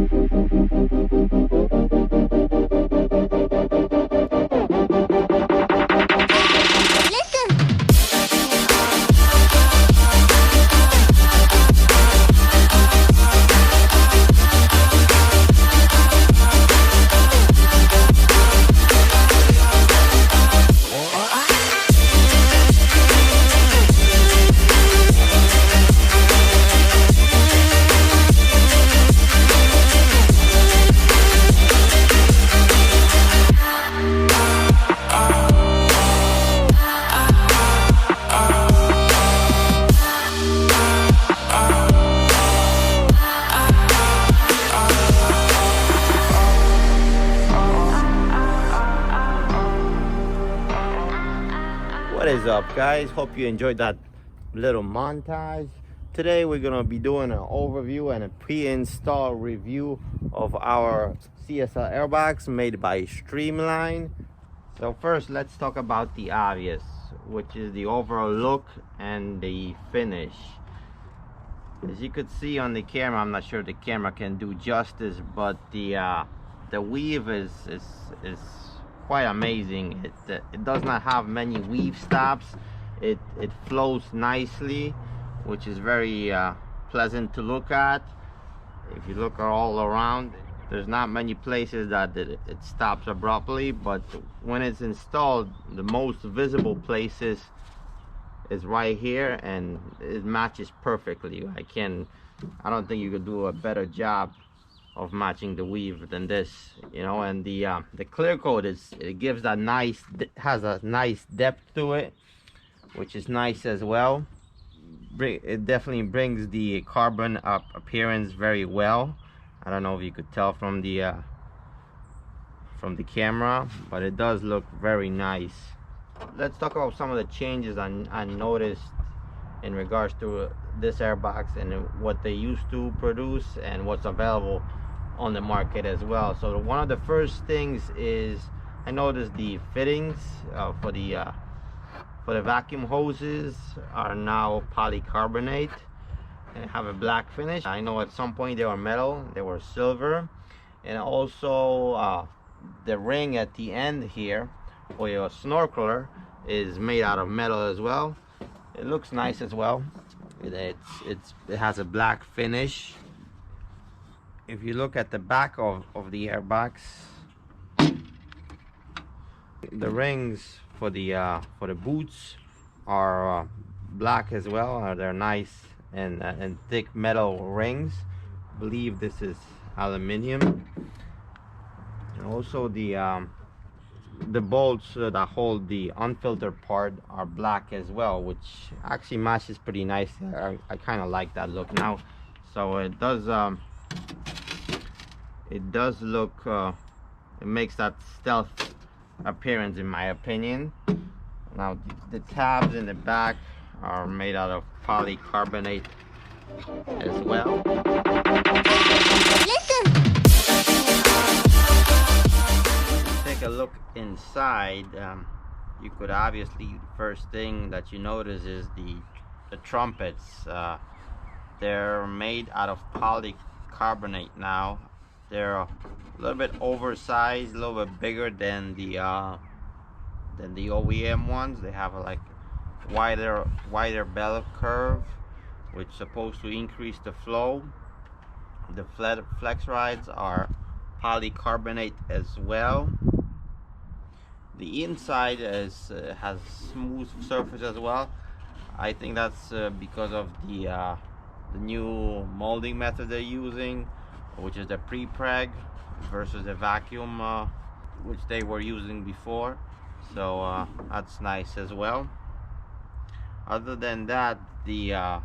What is up, guys? Hope you enjoyed that little montage. Today we're gonna be doing an overview and a pre-install review of our CSL Airbox made by Streamline. So first, let's talk about the obvious, which is the overall look and the finish. As you could see on the camera, I'm not sure the camera can do justice, but the weave is quite amazing. It does not have many weave stops. It flows nicely, which is very pleasant to look at. If you look all around, there's not many places that it stops abruptly, but when it's installed, the most visible places is right here, and it matches perfectly. I don't think you could do a better job of matching the weave than this, you know. And the clear coat gives that has a nice depth to it, which is nice as well. It definitely brings the carbon up appearance very well. I don't know if you could tell from the camera, but it does look very nice. Let's talk about some of the changes I noticed in regards to this airbox and what they used to produce and what's available on the market as well. So one of the first things is I noticed the fittings for the vacuum hoses are now polycarbonate and have a black finish. I know at some point they were metal, they were silver, and also the ring at the end here for your snorkeler is made out of metal as well. It looks nice as well. It has a black finish. If you look at the back of the airbox, the rings for the boots are black as well. They're nice and thick metal rings. I believe this is aluminum. And also the bolts that hold the unfiltered part are black as well, which actually matches pretty nicely. I kind of like that look now. So it does look it makes that stealth appearance, in my opinion. Now the tabs in the back are made out of polycarbonate as well. Take a look inside. You could obviously, first thing that you notice is the trumpets. They're made out of polycarbonate now. They're a little bit oversized, a little bit bigger than the OEM ones. They have a like wider bell curve, which is supposed to increase the flow. The flex rides are polycarbonate as well. The inside has smooth surface as well. I think that's because of the new molding method they're using, which is the pre-preg versus the vacuum which they were using before. So that's nice as well. Other than that, the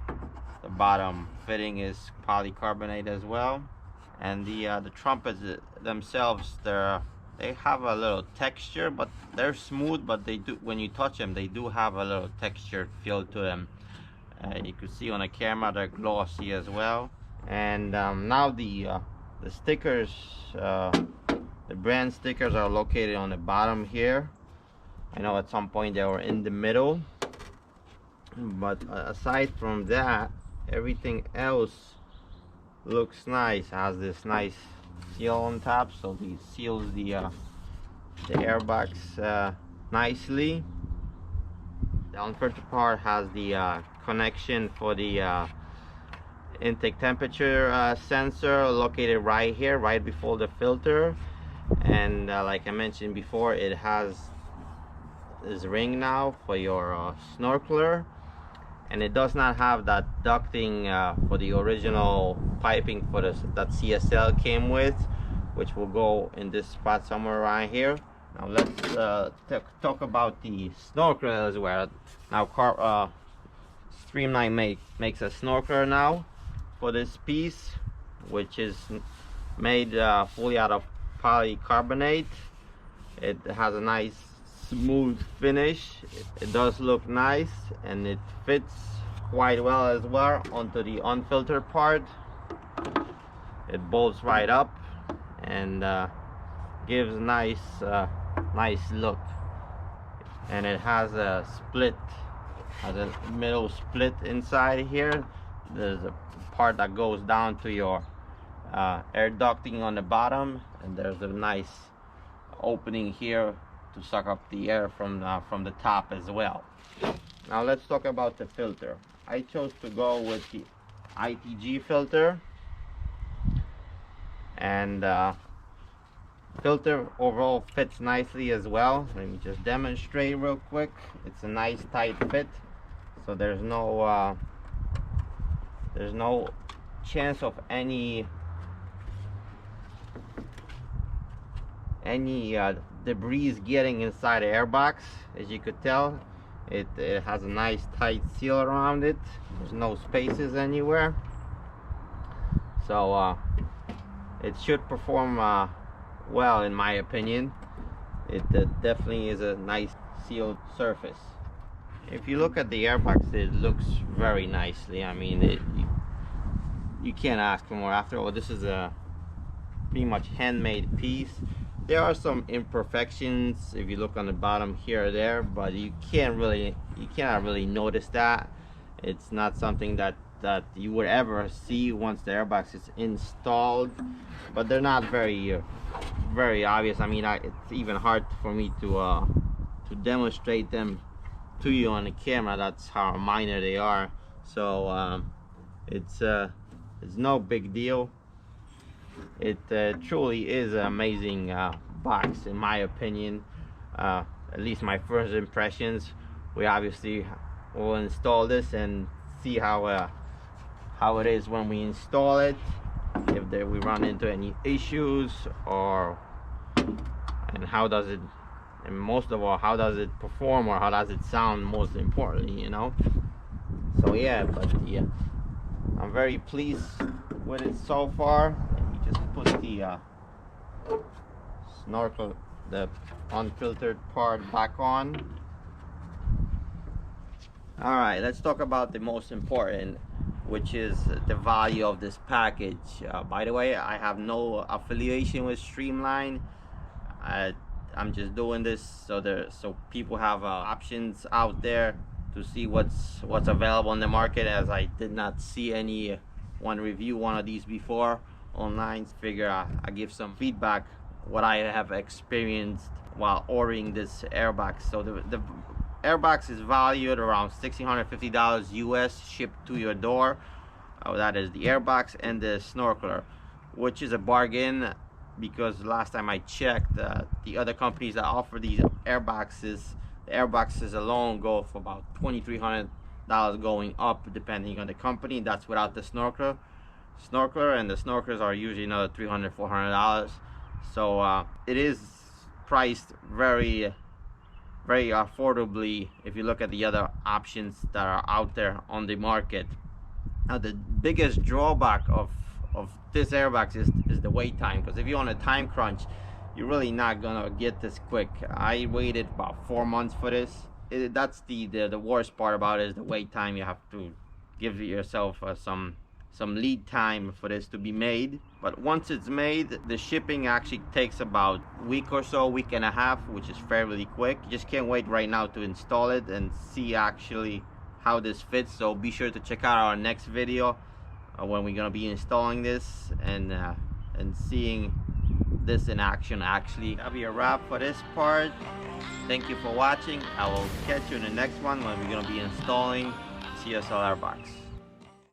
bottom fitting is polycarbonate as well, and the trumpets themselves, they have a little texture, but they're smooth, but they do, when you touch them, they do have a little texture feel to them. You can see on the camera they're glossy as well. And now the stickers, the brand stickers are located on the bottom here. I know at some point they were in the middle, but aside from that, everything else looks nice. Has this nice seal on top, so it seals the airbox nicely. The unfiltered part has the connection for the intake temperature sensor located right here, right before the filter. And like I mentioned before, it has this ring now for your snorkeler, and it does not have that ducting for the original piping for this that CSL came with, which will go in this spot somewhere around here. Now let's talk about the snorkeler as well. Now Streamline makes a snorkeler now for this piece, which is made fully out of polycarbonate. It has a nice smooth finish. It does look nice, and it fits quite well as well onto the unfiltered part. It bolts right up and gives a nice look. And it has a middle split inside here. There's a part that goes down to your air ducting on the bottom, and there's a nice opening here to suck up the air from the top as well. Now let's talk about the filter. I chose to go with the ITG filter, and filter overall fits nicely as well. Let me just demonstrate real quick. It's a nice tight fit, so there's no chance of any debris getting inside the airbox. As you could tell, it has a nice tight seal around it. There's no spaces anywhere, so it should perform well, in my opinion. It definitely is a nice sealed surface. If you look at the airbox, it looks very nicely. I mean, you can't ask for more. After all, this is a pretty much handmade piece. There are some imperfections if you look on the bottom here or there, but you cannot really notice that. It's not something that you would ever see once the airbox is installed, but they're not very obvious. I mean, it's even hard for me to demonstrate them to you on the camera. That's how minor they are. So it's no big deal. It truly is an amazing box, in my opinion. At least my first impressions. We obviously will install this and see how it is when we install it. If we run into any issues, and how does it, and most of all, how does it perform, or how does it sound, most importantly, you know. So yeah, but I'm very pleased with it so far. Just put the snorkel, the unfiltered part back on. All right, let's talk about the most important, which is the value of this package. By the way, I have no affiliation with Streamline. I'm just doing this so people have options out there to see what's available in the market, as I did not see anyone review one of these before online. Figure I give some feedback what I have experienced while ordering this airbox. So the airbox is valued around $1,650 US, shipped to your door. That is the airbox and the snorkeler, which is a bargain, because last time I checked, the other companies that offer these airboxes, the airboxes alone go for about $2,300 going up, depending on the company. That's without the snorkeler, and the snorkelers are usually another $300, $400. So it is priced very affordably if you look at the other options that are out there on the market. Now the biggest drawback of this airbox is the wait time, because if you're on a time crunch, you're really not gonna get this quick. I waited about 4 months for this. That's the worst part about it, is the wait time. You have to give yourself some lead time for this to be made. But once it's made, the shipping actually takes about a week or so, week and a half, which is fairly quick. You just can't wait right now to install it and see actually how this fits. So be sure to check out our next video when we're gonna be installing this and seeing this in action. Actually, that'll be a wrap for this part. Thank you for watching. I will catch you in the next one when we're gonna be installing CSL Airbox.